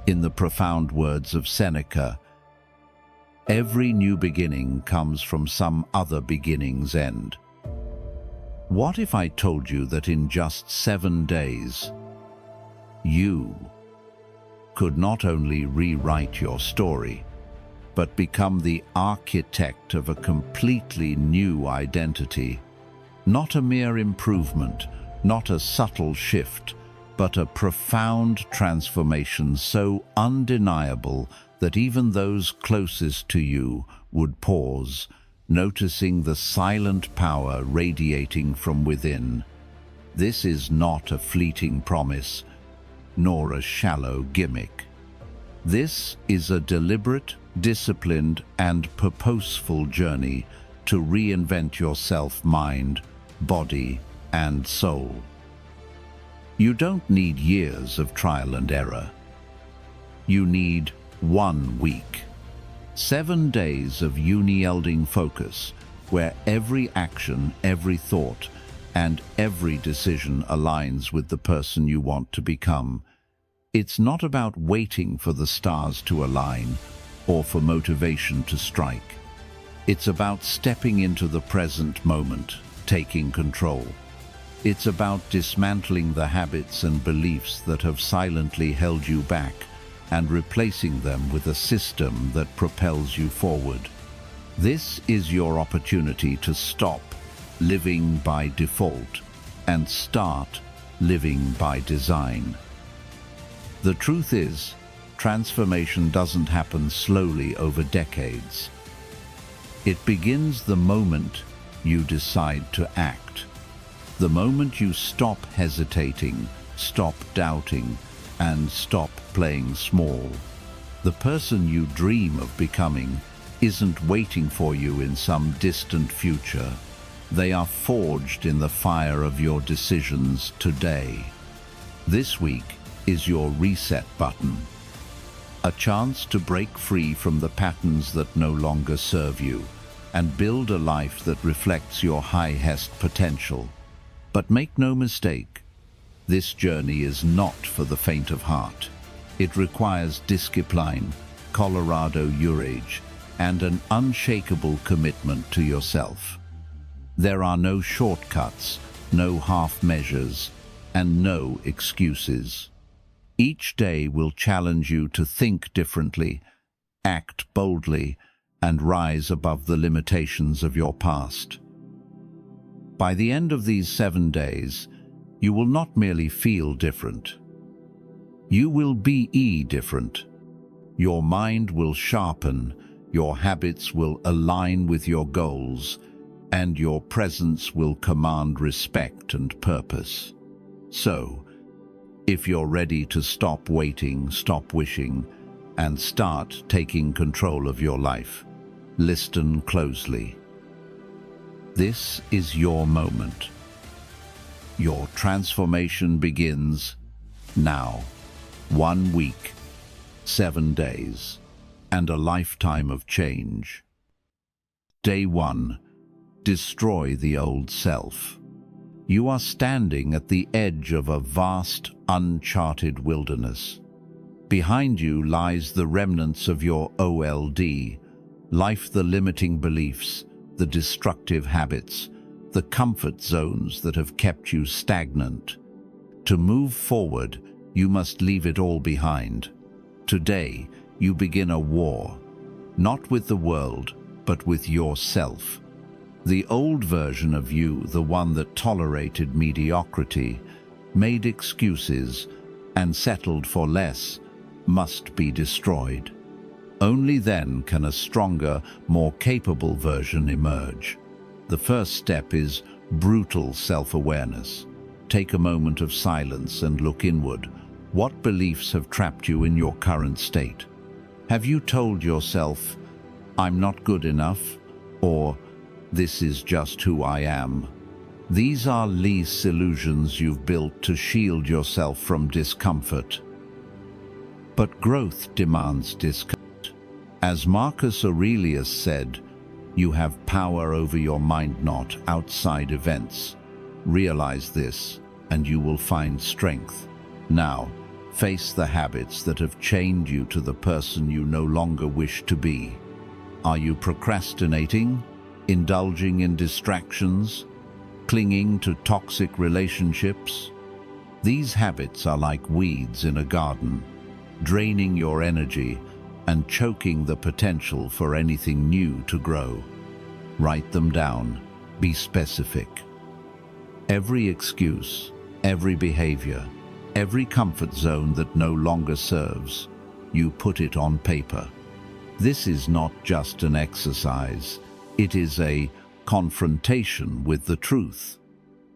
In the profound words of Seneca, every new beginning comes from some other beginning's end. What if I told you that in just 7 days, you could not only rewrite your story, but become the architect of a completely new identity? Not a mere improvement, not a subtle shift, but a profound transformation so undeniable that even those closest to you would pause, noticing the silent power radiating from within. This is not a fleeting promise, nor a shallow gimmick. This is a deliberate, disciplined, and purposeful journey to reinvent yourself, mind, body, and soul. You don't need years of trial and error. You need 1 week. 7 days of unyielding focus, where every action, every thought, and every decision aligns with the person you want to become. It's not about waiting for the stars to align or for motivation to strike. It's about stepping into the present moment, taking control. It's about dismantling the habits and beliefs that have silently held you back and replacing them with a system that propels you forward. This is your opportunity to stop living by default and start living by design. The truth is, transformation doesn't happen slowly over decades. It begins the moment you decide to act. The moment you stop hesitating, stop doubting, and stop playing small. The person you dream of becoming isn't waiting for you in some distant future. They are forged in the fire of your decisions today. This week is your reset button. A chance to break free from the patterns that no longer serve you and build a life that reflects your highest potential. But make no mistake, this journey is not for the faint of heart. It requires discipline, Colorado courage, and an unshakable commitment to yourself. There are no shortcuts, no half measures, and no excuses. Each day will challenge you to think differently, act boldly, and rise above the limitations of your past. By the end of these 7 days, you will not merely feel different. You will be different. Your mind will sharpen, your habits will align with your goals, and your presence will command respect and purpose. So, if you're ready to stop waiting, stop wishing, and start taking control of your life, listen closely. This is your moment. Your transformation begins now. 1 week, 7 days, and a lifetime of change. Day 1. Destroy the old self. You are standing at the edge of a vast, uncharted wilderness. Behind you lies the remnants of your old life, the limiting beliefs, the destructive habits, the comfort zones that have kept you stagnant. To move forward, you must leave it all behind. Today, you begin a war, not with the world, but with yourself. The old version of you, the one that tolerated mediocrity, made excuses, and settled for less, must be destroyed. Only then can a stronger, more capable version emerge. The first step is brutal self-awareness. Take a moment of silence and look inward. What beliefs have trapped you in your current state? Have you told yourself, "I'm not good enough," or "This is just who I am"? These are lease illusions you've built to shield yourself from discomfort. But growth demands discomfort. As Marcus Aurelius said, you have power over your mind, not outside events. Realize this, and you will find strength. Now, Face the habits that have chained you to the person you no longer wish to be. Are you procrastinating, indulging in distractions, clinging to toxic relationships? These habits are like weeds in a garden, draining your energy and choking the potential for anything new to grow. Write them down. Be specific. Every excuse, every behavior, every comfort zone that no longer serves, you put it on paper. This is not just an exercise, it is a confrontation with the truth.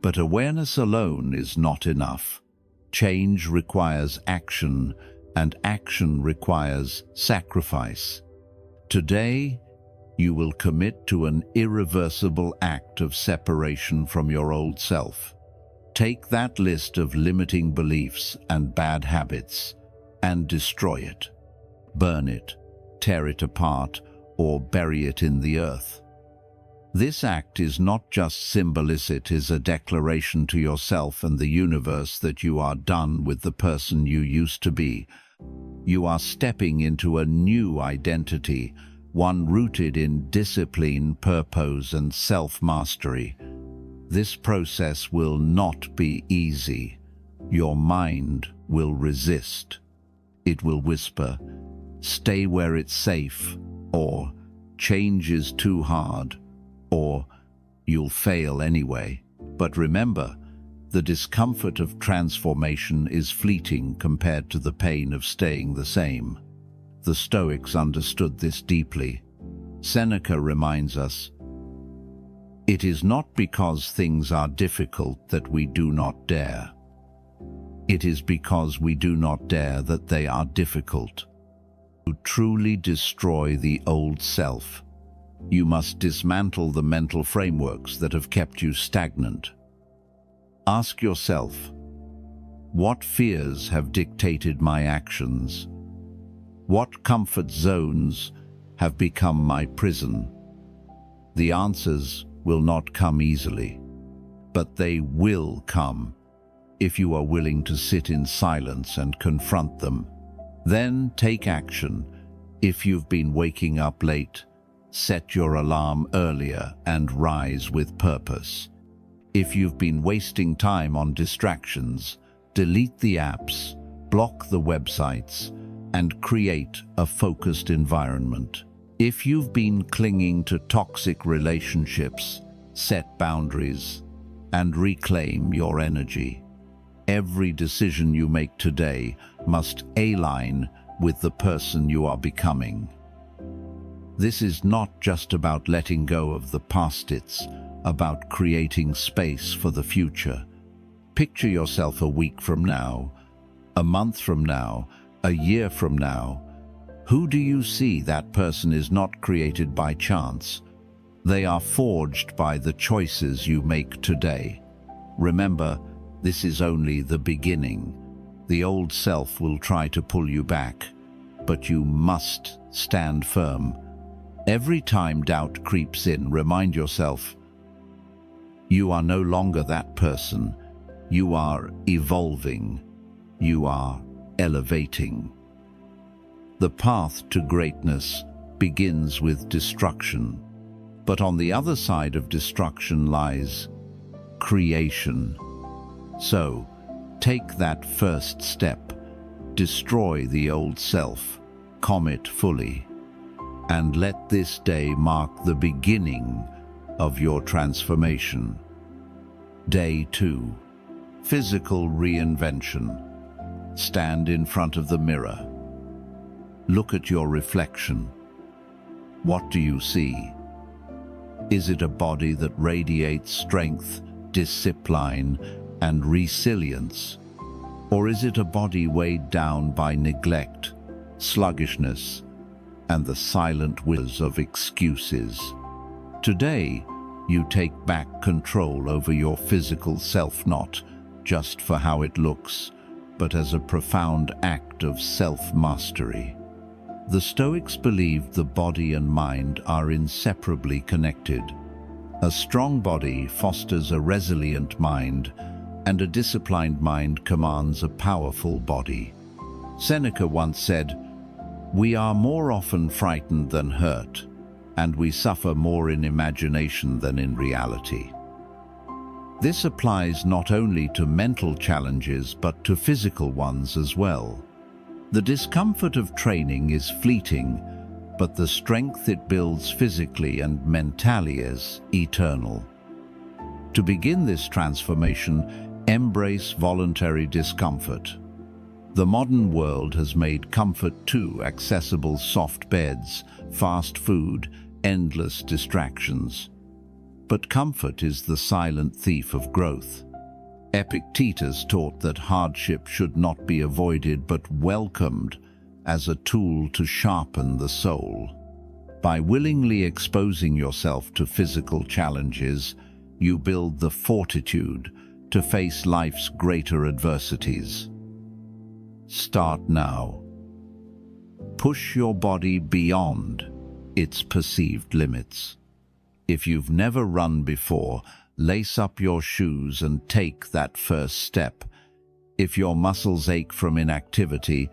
But awareness alone is not enough. Change requires action, and action requires sacrifice. Today, you will commit to an irreversible act of separation from your old self. Take that list of limiting beliefs and bad habits and destroy it. Burn it, tear it apart, or bury it in the earth. This act is not just symbolic, it is a declaration to yourself and the universe that you are done with the person you used to be. You are stepping into a new identity, one rooted in discipline, purpose, and self-mastery. This process will not be easy. Your mind will resist. It will whisper, "Stay where it's safe," or "Change is too hard," or "You'll fail anyway." But remember, the discomfort of transformation is fleeting compared to the pain of staying the same. The Stoics understood this deeply. Seneca reminds us, "It is not because things are difficult that we do not dare. It is because we do not dare that they are difficult." To truly destroy the old self, you must dismantle the mental frameworks that have kept you stagnant. Ask yourself, what fears have dictated my actions? What comfort zones have become my prison? The answers will not come easily, but they will come if you are willing to sit in silence and confront them. Then take action. If you've been waking up late, set your alarm earlier and rise with purpose. If you've been wasting time on distractions, delete the apps, block the websites, and create a focused environment. If you've been clinging to toxic relationships, set boundaries and reclaim your energy. Every decision you make today must align with the person you are becoming. This is not just about letting go of the past, it's about creating space for the future. Picture yourself a week from now, a month from now, a year from now. Who do you see? That person is not created by chance. They are forged by the choices you make today. Remember, this is only the beginning. The old self will try to pull you back, but you must stand firm. Every time doubt creeps in, remind yourself, you are no longer that person. You are evolving. You are elevating. The path to greatness begins with destruction, but on the other side of destruction lies creation. So, take that first step. Destroy the old self, commit fully, and let this day mark the beginning of your transformation. Day 2. Physical reinvention. Stand in front of the mirror. Look at your reflection. What do you see? Is it a body that radiates strength, discipline, and resilience? Or is it a body weighed down by neglect, sluggishness, and the silent whispers of excuses? Today, you take back control over your physical self, not just for how it looks, but as a profound act of self-mastery. The Stoics believed the body and mind are inseparably connected. A strong body fosters a resilient mind, and a disciplined mind commands a powerful body. Seneca once said, "We are more often frightened than hurt, and we suffer more in imagination than in reality." This applies not only to mental challenges but to physical ones as well. The discomfort of training is fleeting, but the strength it builds physically and mentally is eternal. To begin this transformation, embrace voluntary discomfort. The modern world has made comfort too accessible: soft beds, fast food, endless distractions. But comfort is the silent thief of growth. Epictetus taught that hardship should not be avoided but welcomed as a tool to sharpen the soul. By willingly exposing yourself to physical challenges, you build the fortitude to face life's greater adversities. Start now. Push your body beyond its perceived limits. If you've never run before, lace up your shoes and take that first step. If your muscles ache from inactivity,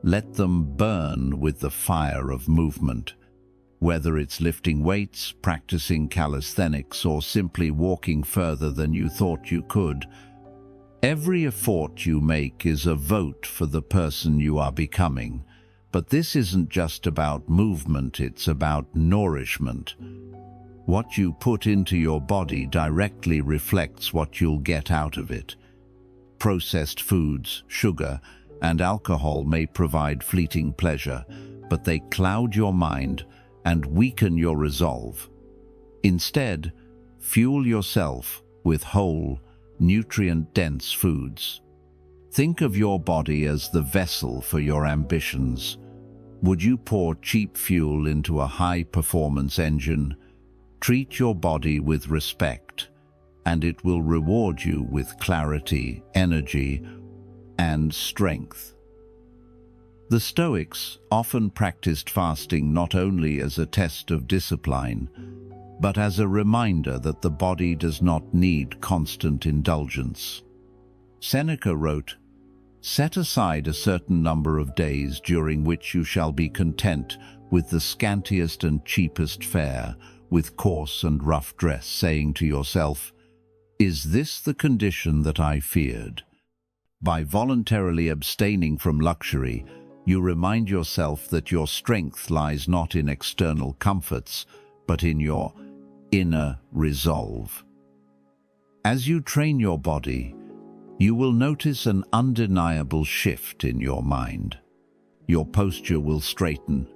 let them burn with the fire of movement. Whether it's lifting weights, practicing calisthenics, or simply walking further than you thought you could, every effort you make is a vote for the person you are becoming. But this isn't just about movement, it's about nourishment. What you put into your body directly reflects what you'll get out of it. Processed foods, sugar, and alcohol may provide fleeting pleasure, but they cloud your mind and weaken your resolve. Instead, fuel yourself with whole, nutrient-dense foods. Think of your body as the vessel for your ambitions. Would you pour cheap fuel into a high-performance engine? Treat your body with respect, and it will reward you with clarity, energy, and strength. The Stoics often practiced fasting not only as a test of discipline, but as a reminder that the body does not need constant indulgence. Seneca wrote, "Set aside a certain number of days during which you shall be content with the scantiest and cheapest fare, with coarse and rough dress, saying to yourself, 'Is this the condition that I feared?'" By voluntarily abstaining from luxury, you remind yourself that your strength lies not in external comforts, but in your inner resolve. As you train your body, you will notice an undeniable shift in your mind. Your posture will straighten,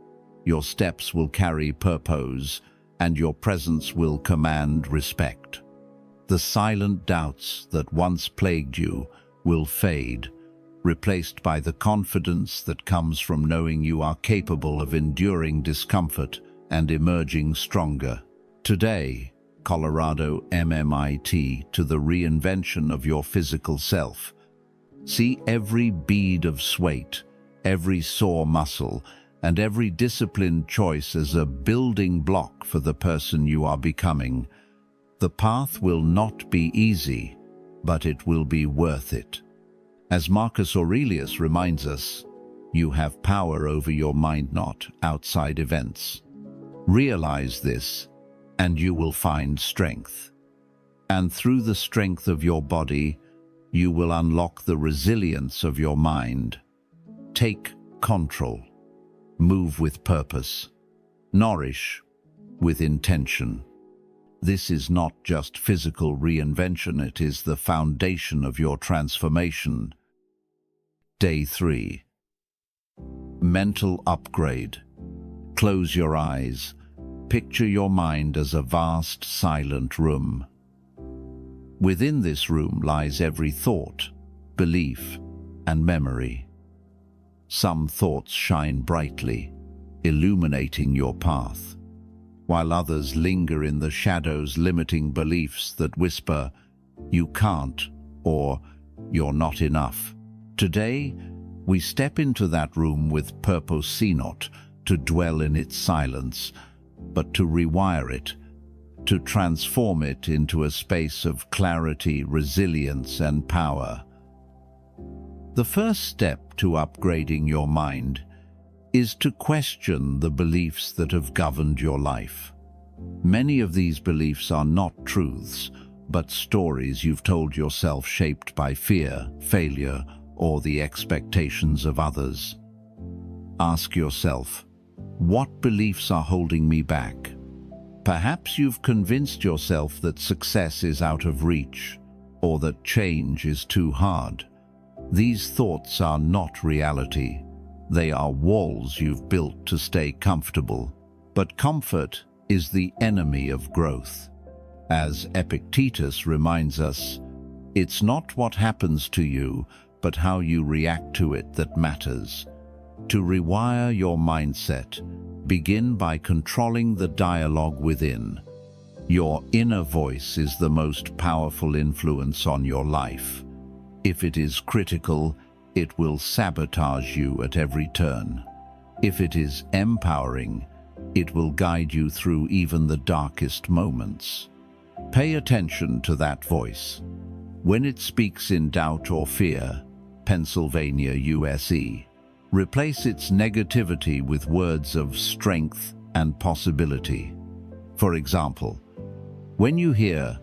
your steps will carry purpose, and your presence will command respect. The silent doubts that once plagued you will fade, replaced by the confidence that comes from knowing you are capable of enduring discomfort and emerging stronger. Today, Colorado MMIT to the reinvention of your physical self. See every bead of sweat, every sore muscle, and every disciplined choice as a building block for the person you are becoming. The path will not be easy, but it will be worth it. As Marcus Aurelius reminds us, you have power over your mind, not outside events. Realize this, and you will find strength. And through the strength of your body, you will unlock the resilience of your mind. Take control. Move with purpose. Nourish with intention. This is not just physical reinvention, it is the foundation of your transformation. Day 3. Mental upgrade. Close your eyes. Picture your mind as a vast, silent room. Within this room lies every thought, belief, and memory. Some thoughts shine brightly, illuminating your path, while others linger in the shadows, limiting beliefs that whisper, "You can't," or "You're not enough." Today, we step into that room with purpose, not to dwell in its silence, but to rewire it, to transform it into a space of clarity, resilience, and power. The first step to upgrading your mind is to question the beliefs that have governed your life. Many of these beliefs are not truths, but stories you've told yourself shaped by fear, failure, or the expectations of others. Ask yourself, what beliefs are holding me back? Perhaps you've convinced yourself that success is out of reach, or that change is too hard. These thoughts are not reality. They are walls you've built to stay comfortable. But comfort is the enemy of growth. As Epictetus reminds us, it's not what happens to you, but how you react to it that matters. To rewire your mindset, begin by controlling the dialogue within. Your inner voice is the most powerful influence on your life. If it is critical, it will sabotage you at every turn. If it is empowering, it will guide you through even the darkest moments. Pay attention to that voice. When it speaks in doubt or fear, Pennsylvania, USA, replace its negativity with words of strength and possibility. For example, when you hear,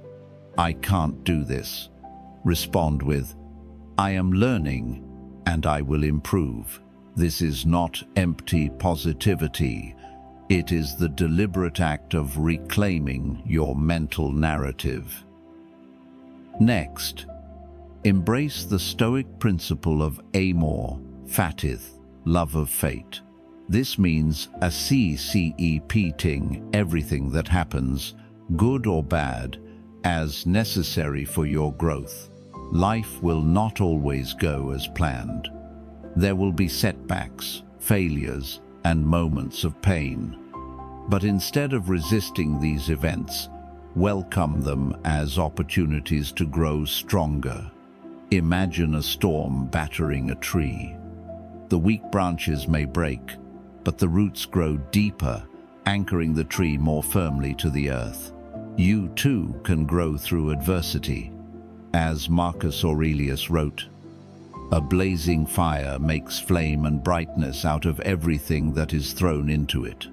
"I can't do this," respond with, "I am learning and I will improve." This is not empty positivity. It is the deliberate act of reclaiming your mental narrative. Next, embrace the Stoic principle of amor fatith, love of fate. This means accepting everything that happens, good or bad, as necessary for your growth. Life will not always go as planned. There will be setbacks, failures, and moments of pain. But instead of resisting these events, welcome them as opportunities to grow stronger. Imagine a storm battering a tree. The weak branches may break, but the roots grow deeper, anchoring the tree more firmly to the earth. You too can grow through adversity. As Marcus Aurelius wrote, "A blazing fire makes flame and brightness out of everything that is thrown into it."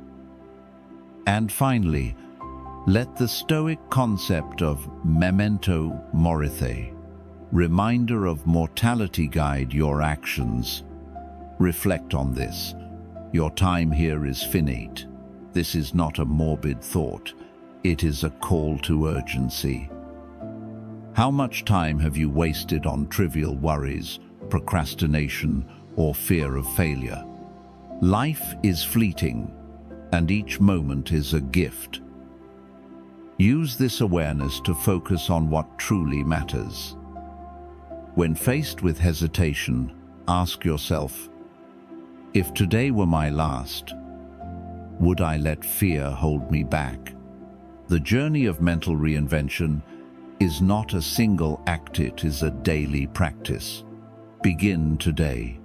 And finally, let the Stoic concept of memento mori, reminder of mortality, guide your actions. Reflect on this. Your time here is finite. This is not a morbid thought. It is a call to urgency. How much time have you wasted on trivial worries, procrastination, or fear of failure? Life is fleeting, and each moment is a gift. Use this awareness to focus on what truly matters. When faced with hesitation, ask yourself, if today were my last, would I let fear hold me back? The journey of mental reinvention is not a single act, it is a daily practice. Begin today.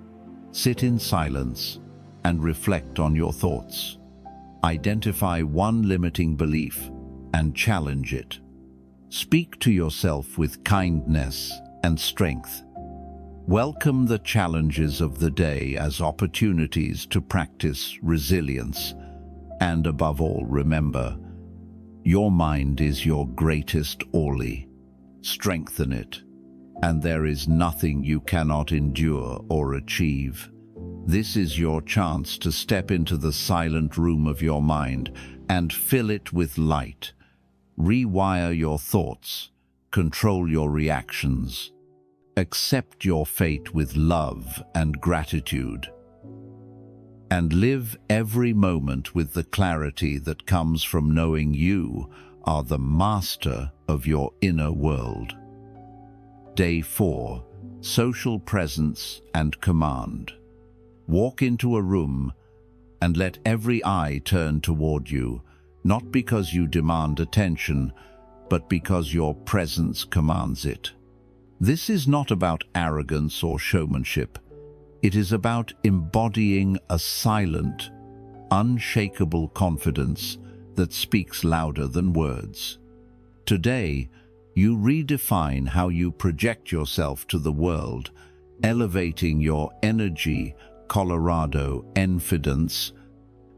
Sit in silence and reflect on your thoughts. Identify one limiting belief and challenge it. Speak to yourself with kindness and strength. Welcome the challenges of the day as opportunities to practice resilience. And above all, remember, your mind is your greatest ally. Strengthen it, and there is nothing you cannot endure or achieve. This is your chance to step into the silent room of your mind and fill it with light. Rewire your thoughts, control your reactions, accept your fate with love and gratitude, and live every moment with the clarity that comes from knowing you are the master of your inner world. Day 4. Social presence and command. Walk into a room and let every eye turn toward you, not because you demand attention, but because your presence commands it. This is not about arrogance or showmanship. It is about embodying a silent, unshakable confidence that speaks louder than words. Today, you redefine how you project yourself to the world elevating your energy, Colorado, confidence,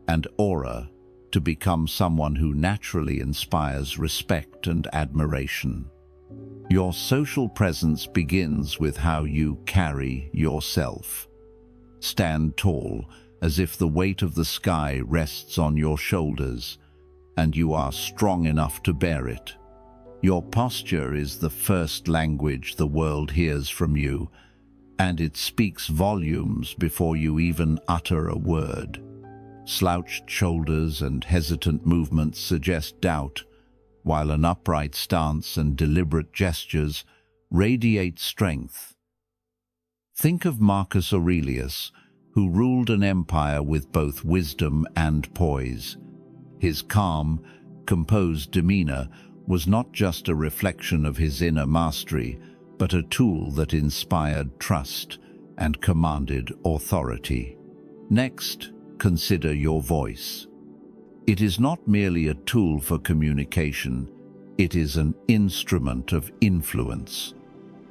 and aura to become someone who naturally inspires respect and admiration. Your social presence begins with how you carry yourself. Stand tall, as if the weight of the sky rests on your shoulders, and you are strong enough to bear it. Your posture is the first language the world hears from you, and it speaks volumes before you even utter a word. Slouched shoulders and hesitant movements suggest doubt, while an upright stance and deliberate gestures radiate strength. Think of Marcus Aurelius, who ruled an empire with both wisdom and poise. His calm, composed demeanor was not just a reflection of his inner mastery, but a tool that inspired trust and commanded authority. Next, consider your voice. It is not merely a tool for communication, it is an instrument of influence.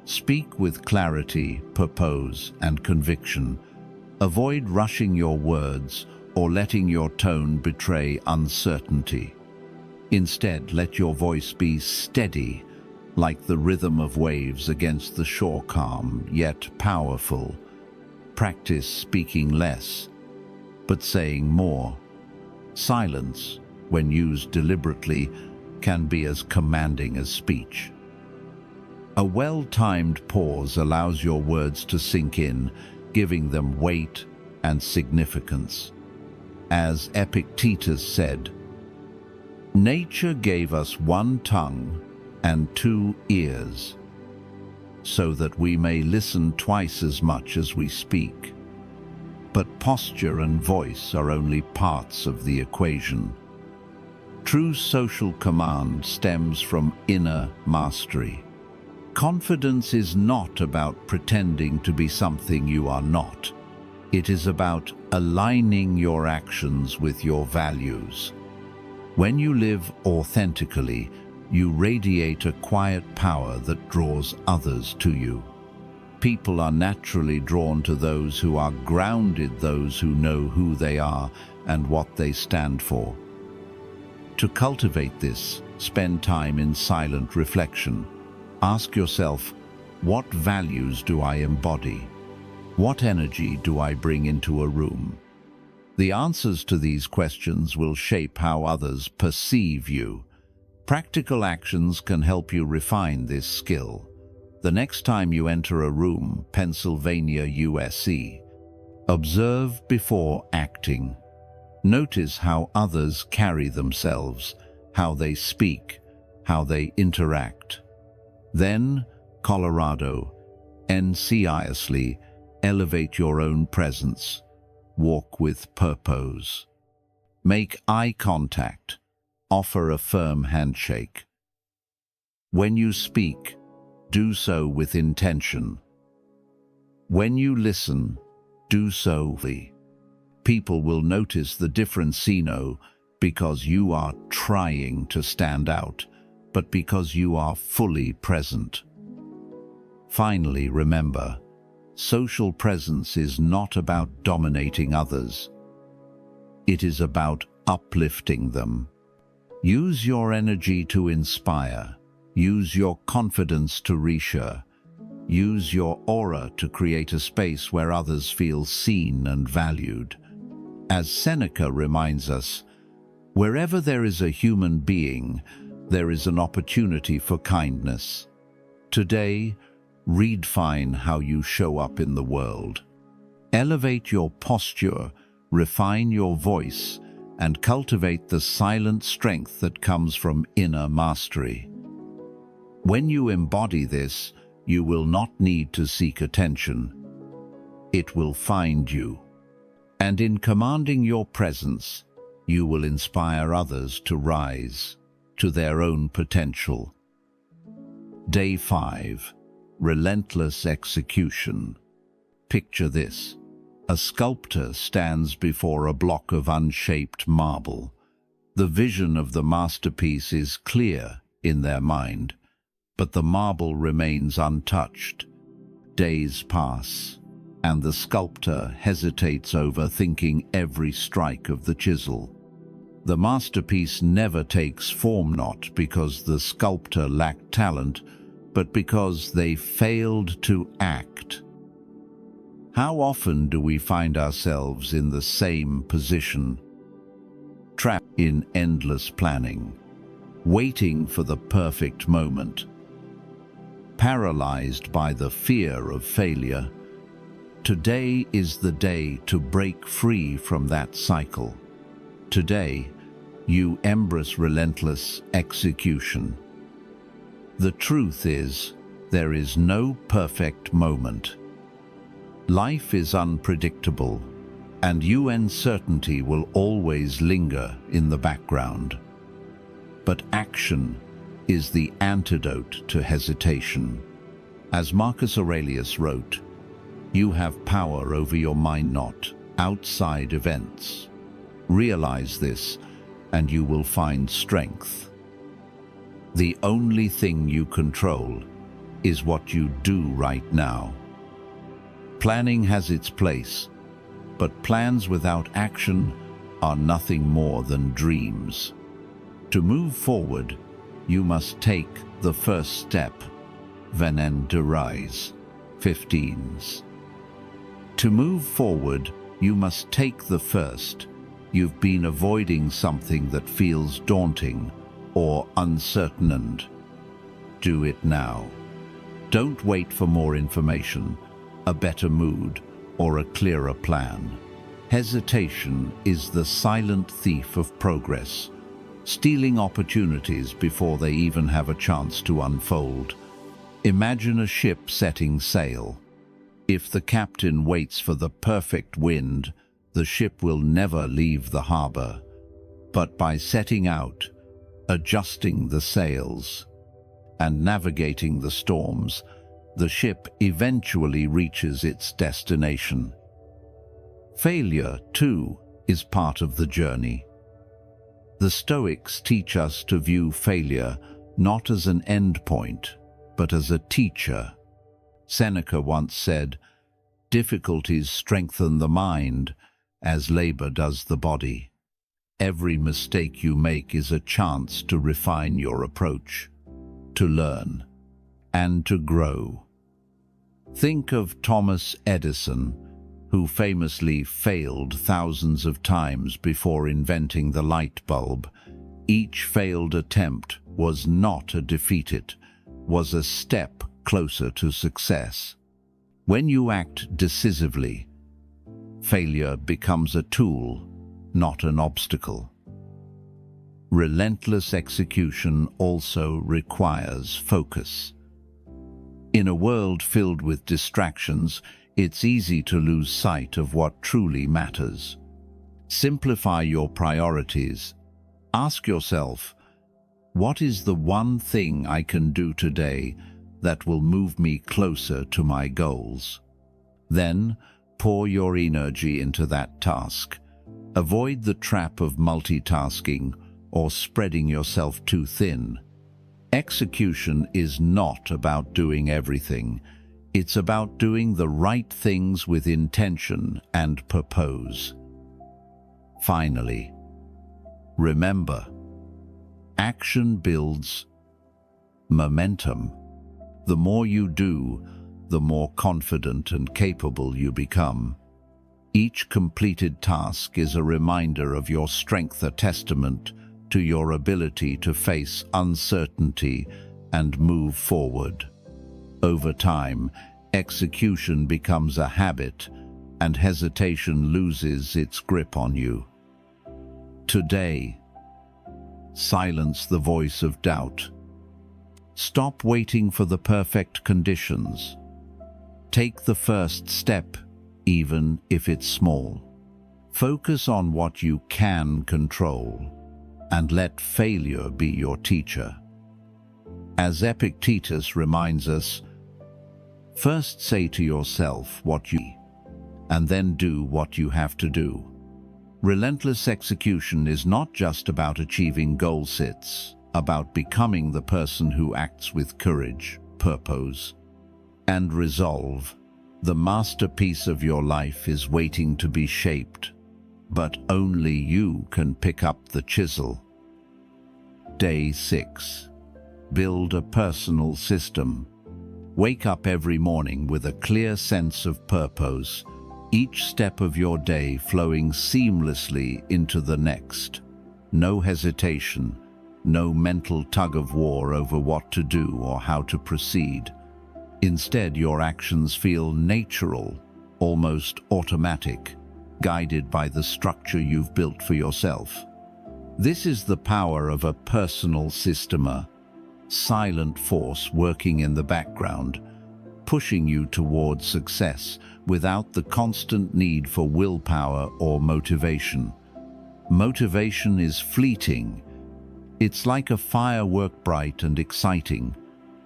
Speak with clarity, purpose, and conviction. Avoid rushing your words or letting your tone betray uncertainty. Instead, let your voice be steady, like the rhythm of waves against the shore, calm yet powerful. Practice speaking less, but saying more. Silence, when used deliberately, can be as commanding as speech. A well-timed pause allows your words to sink in, giving them weight and significance. As Epictetus said, "Nature gave us one tongue and 2 ears, so that we may listen twice as much as we speak." But posture and voice are only parts of the equation. True social command stems from inner mastery. Confidence is not about pretending to be something you are not. It is about aligning your actions with your values. When you live authentically, you radiate a quiet power that draws others to you. People are naturally drawn to those who are grounded, those who know who they are and what they stand for. To cultivate this, spend time in silent reflection. Ask yourself, what values do I embody? What energy do I bring into a room? The answers to these questions will shape how others perceive you. Practical actions can help you refine this skill. The next time you enter a room, Pennsylvania, USA, observe before acting. Notice how others carry themselves, how they speak, how they interact. Then, Colorado, consciously elevate your own presence. Walk with purpose. Make eye contact. Offer a firm handshake. When you speak, do so with intention. When you listen, do so with. People will notice the difference, because you are trying to stand out, but because you are fully present. Finally, remember, social presence is not about dominating others. It is about uplifting them. Use your energy to inspire. Use your confidence to reassure. Use your aura to create a space where others feel seen and valued. As Seneca reminds us, wherever there is a human being, there is an opportunity for kindness. Today, redefine how you show up in the world. Elevate your posture, refine your voice, and cultivate the silent strength that comes from inner mastery. When you embody this, you will not need to seek attention. It will find you. And in commanding your presence, you will inspire others to rise to their own potential. Day 5. Relentless execution. Picture this. A sculptor stands before a block of unshaped marble. The vision of the masterpiece is clear in their mind, but the marble remains untouched. days pass, and the sculptor hesitates over thinking every strike of the chisel. The masterpiece never takes form, not because the sculptor lacked talent, but because they failed to act. How often do we find ourselves in the same position, trapped in endless planning, waiting for the perfect moment, paralyzed by the fear of failure? Today is the day to break free from that cycle. Today, you embrace relentless execution. The truth is, there is no perfect moment. Life is unpredictable, and uncertainty will always linger in the background. But action is the antidote to hesitation. As Marcus Aurelius wrote, "You have power over your mind, not outside events." Realize this, and you will find strength. The only thing you control is what you do right now. Planning has its place, but plans without action are nothing more than dreams. To move forward, you must take the first step. Venant de rise, 15s. To move forward, you must take the first. You've been avoiding something that feels daunting or uncertain, and do it now. Don't wait for more information, a better mood, or a clearer plan. Hesitation is the silent thief of progress, stealing opportunities before they even have a chance to unfold. Imagine a ship setting sail. If the captain waits for the perfect wind, the ship will never leave the harbor. But by setting out, adjusting the sails, and navigating the storms, the ship eventually reaches its destination. Failure, too, is part of the journey. The Stoics teach us to view failure not as an end point, but as a teacher. Seneca once said, "Difficulties strengthen the mind, as labor does the body." Every mistake you make is a chance to refine your approach, to learn, and to grow. Think of Thomas Edison, who famously failed thousands of times before inventing the light bulb. Each failed attempt was not a defeat, it was a step closer to success. When you act decisively, failure becomes a tool, not an obstacle. Relentless execution also requires focus. In a world filled with distractions, it's easy to lose sight of what truly matters. Simplify your priorities. Ask yourself, what is the one thing I can do today that will move me closer to my goals? Then, pour your energy into that task. Avoid the trap of multitasking or spreading yourself too thin. Execution is not about doing everything. It's about doing the right things with intention and purpose. Finally, remember, action builds momentum. The more you do, the more confident and capable you become. Each completed task is a reminder of your strength, a testament to your ability to face uncertainty and move forward. Over time, execution becomes a habit, and hesitation loses its grip on you. Today, silence the voice of doubt. Stop waiting for the perfect conditions. Take the first step, even if it's small. Focus on what you can control, and let failure be your teacher. As Epictetus reminds us, first say to yourself what you and then do what you have to do. Relentless execution is not just about achieving goals, it's about becoming the person who acts with courage, purpose, and resolve. The masterpiece of your life is waiting to be shaped, but only you can pick up the chisel. Day 6. Build a personal system. Wake up every morning with a clear sense of purpose, each step of your day flowing seamlessly into the next. No hesitation, no mental tug-of-war over what to do or how to proceed. Instead, your actions feel natural, almost automatic, guided by the structure you've built for yourself. This is the power of a personal system, a silent force working in the background, pushing you towards success without the constant need for willpower or motivation. Motivation is fleeting. It's like a firework, bright and exciting,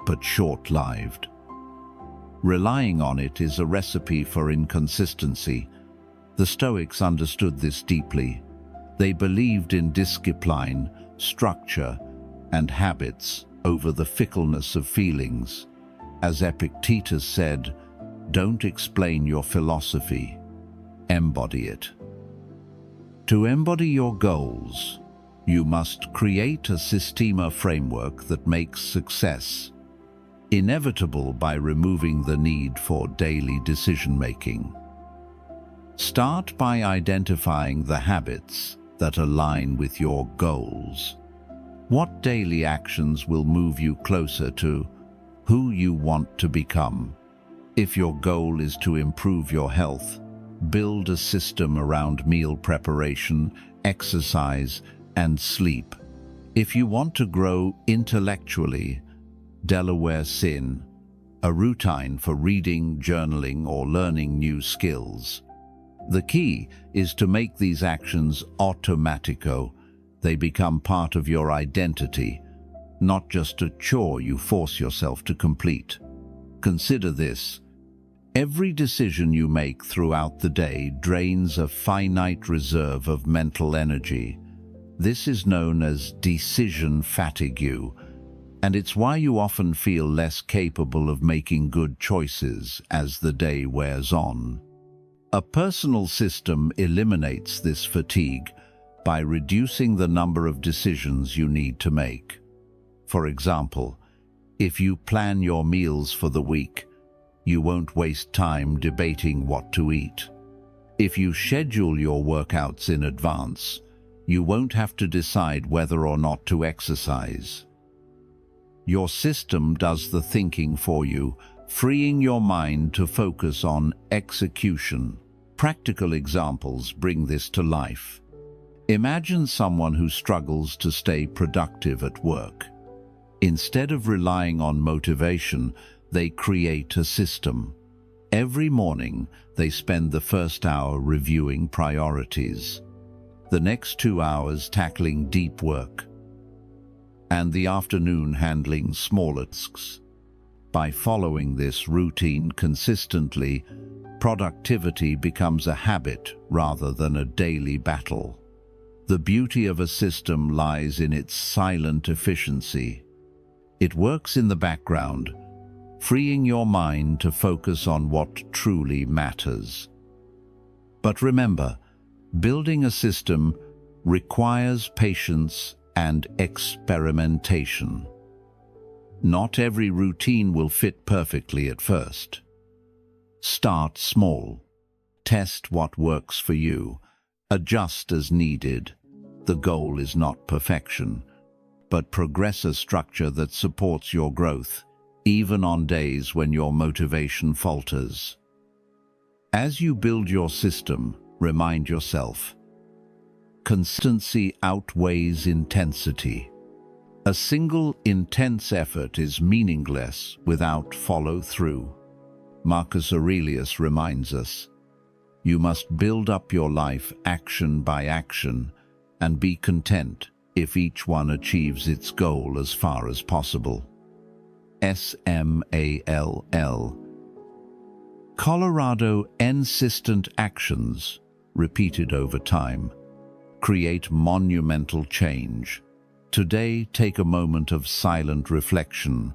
but short-lived. Relying on it is a recipe for inconsistency. The Stoics understood this deeply. They believed in discipline, structure, and habits over the fickleness of feelings. As Epictetus said, "Don't explain your philosophy, embody it." To embody your goals, you must create a systema framework that makes success inevitable by removing the need for daily decision-making. Start by identifying the habits that align with your goals. What daily actions will move you closer to who you want to become? If your goal is to improve your health, build a system around meal preparation, exercise, and sleep. If you want to grow intellectually, Delaware Sin, a routine for reading, journaling, or learning new skills. The key is to make these actions automatico. They become part of your identity, not just a chore you force yourself to complete. Consider this. Every decision you make throughout the day drains a finite reserve of mental energy. This is known as decision fatigue, and it's why you often feel less capable of making good choices as the day wears on. A personal system eliminates this fatigue by reducing the number of decisions you need to make. For example, if you plan your meals for the week, you won't waste time debating what to eat. If you schedule your workouts in advance, you won't have to decide whether or not to exercise. Your system does the thinking for you, freeing your mind to focus on execution. Practical examples bring this to life. Imagine someone who struggles to stay productive at work. Instead of relying on motivation, they create a system. Every morning, they spend the first hour reviewing priorities, the next 2 hours tackling deep work, and the afternoon handling smaller tasks. By following this routine consistently, productivity becomes a habit rather than a daily battle. The beauty of a system lies in its silent efficiency. It works in the background, freeing your mind to focus on what truly matters. But remember, building a system requires patience and experimentation. Not every routine will fit perfectly at first. Start small. Test what works for you. Adjust as needed. The goal is not perfection, but progress a structure that supports your growth, even on days when your motivation falters. As you build your system, remind yourself, consistency outweighs intensity. A single intense effort is meaningless without follow-through. Marcus Aurelius reminds us, you must build up your life action by action and be content if each one achieves its goal as far as possible. SMALL. Colorado insistent actions, repeated over time, create monumental change. Today, take a moment of silent reflection.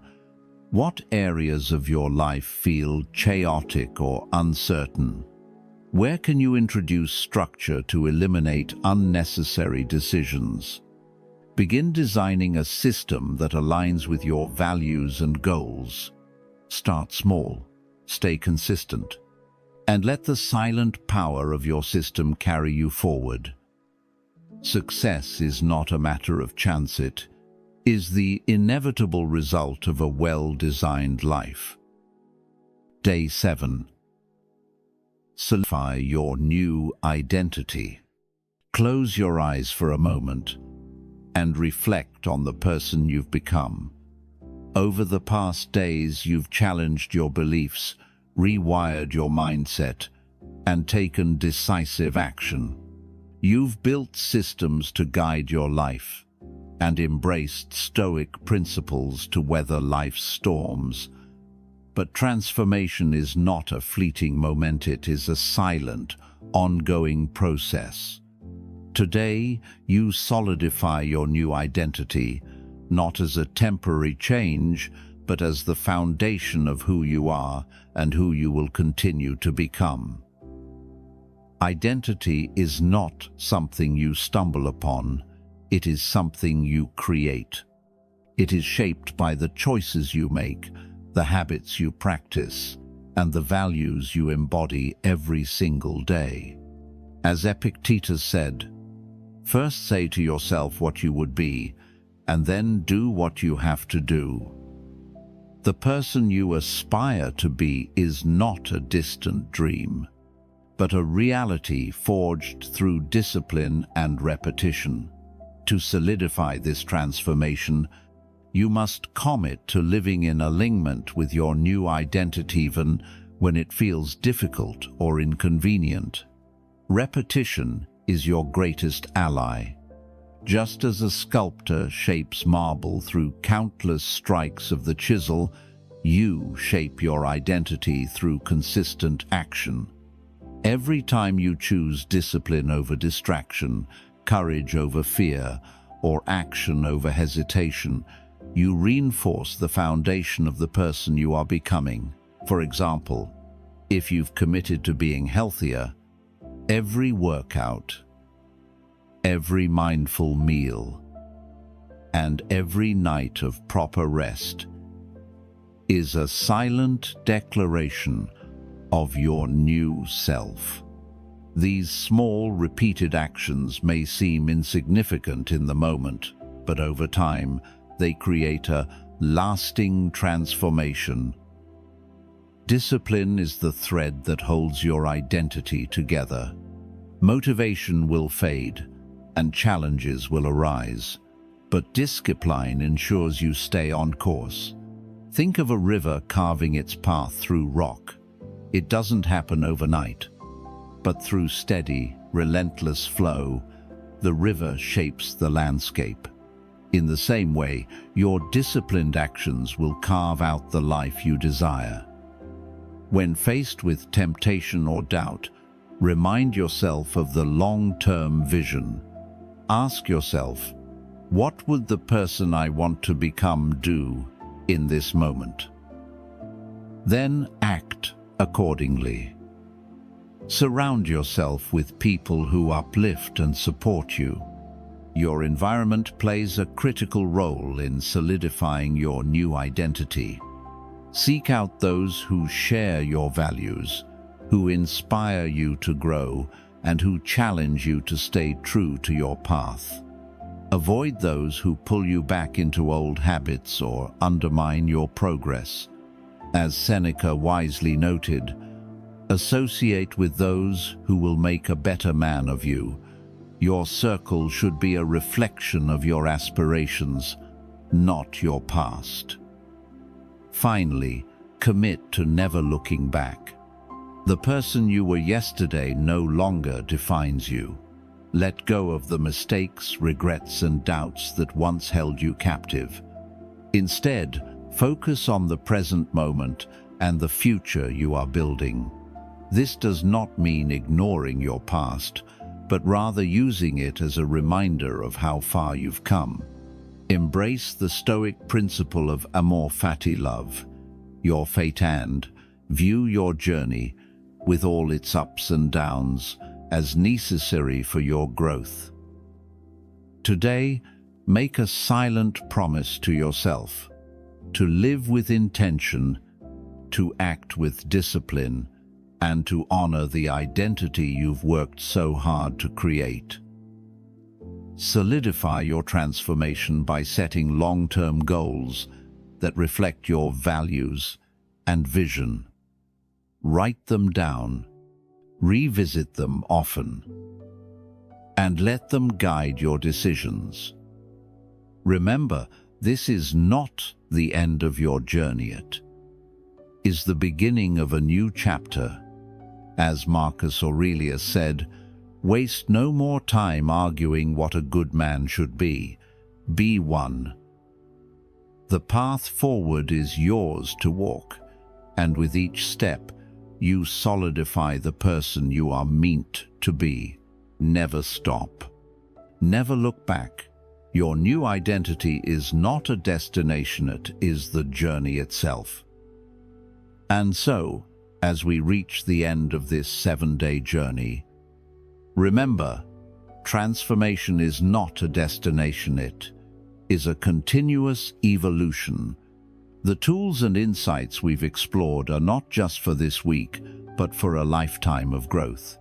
What areas of your life feel chaotic or uncertain? Where can you introduce structure to eliminate unnecessary decisions? Begin designing a system that aligns with your values and goals. Start small, stay consistent, and let the silent power of your system carry you forward. Success is not a matter of chance, it is the inevitable result of a well-designed life. Day 7. Solidify your new identity. Close your eyes for a moment and reflect on the person you've become. Over the past days, you've challenged your beliefs, rewired your mindset, and taken decisive action. You've built systems to guide your life and embraced Stoic principles to weather life's storms. But transformation is not a fleeting moment, it is a silent, ongoing process. Today, you solidify your new identity, not as a temporary change, but as the foundation of who you are and who you will continue to become. Identity is not something you stumble upon, it is something you create. It is shaped by the choices you make, the habits you practice, and the values you embody every single day. As Epictetus said, "First say to yourself what you would be, and then do what you have to do." The person you aspire to be is not a distant dream, but a reality forged through discipline and repetition. To solidify this transformation, you must commit to living in alignment with your new identity even when it feels difficult or inconvenient. Repetition is your greatest ally. Just as a sculptor shapes marble through countless strikes of the chisel, you shape your identity through consistent action. Every time you choose discipline over distraction, courage over fear, or action over hesitation, you reinforce the foundation of the person you are becoming. For example, if you've committed to being healthier, every workout, every mindful meal, and every night of proper rest is a silent declaration of your new self. These small, repeated actions may seem insignificant in the moment, but over time, they create a lasting transformation. Discipline is the thread that holds your identity together. Motivation will fade, and challenges will arise, but discipline ensures you stay on course. Think of a river carving its path through rock. It doesn't happen overnight, but through steady, relentless flow, the river shapes the landscape. In the same way, your disciplined actions will carve out the life you desire. When faced with temptation or doubt, remind yourself of the long-term vision. Ask yourself, what would the person I want to become do in this moment? Then act accordingly. Surround yourself with people who uplift and support you. Your environment plays a critical role in solidifying your new identity. Seek out those who share your values, who inspire you to grow, and who challenge you to stay true to your path. Avoid those who pull you back into old habits or undermine your progress. As Seneca wisely noted, associate with those who will make a better man of you. Your circle should be a reflection of your aspirations, not your past. Finally, commit to never looking back. The person you were yesterday no longer defines you. Let go of the mistakes, regrets, and doubts that once held you captive. Instead, focus on the present moment and the future you are building. This does not mean ignoring your past, but rather using it as a reminder of how far you've come. Embrace the Stoic principle of amor fati, love your fate, and view your journey, with all its ups and downs, as necessary for your growth. Today, make a silent promise to yourself to live with intention, to act with discipline, and to honor the identity you've worked so hard to create. Solidify your transformation by setting long-term goals that reflect your values and vision. Write them down, revisit them often, and let them guide your decisions. Remember, this is not the end of your journey. It is the beginning of a new chapter. As Marcus Aurelius said, "Waste no more time arguing what a good man should be. Be one." The path forward is yours to walk, and with each step, you solidify the person you are meant to be. Never stop. Never look back. Your new identity is not a destination, it is the journey itself. And so, as we reach the end of this 7-day journey, remember, transformation is not a destination, it is a continuous evolution. The tools and insights we've explored are not just for this week, but for a lifetime of growth.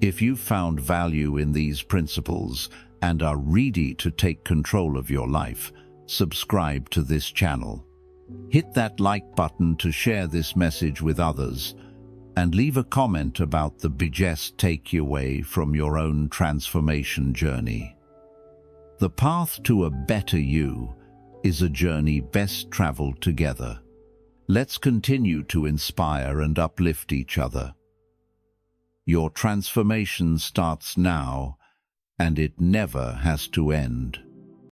If you've found value in these principles and are ready to take control of your life, subscribe to this channel. Hit that like button to share this message with others, and leave a comment about the biggest takeaway from your own transformation journey. The path to a better you is a journey best traveled together. Let's continue to inspire and uplift each other. Your transformation starts now, and it never has to end.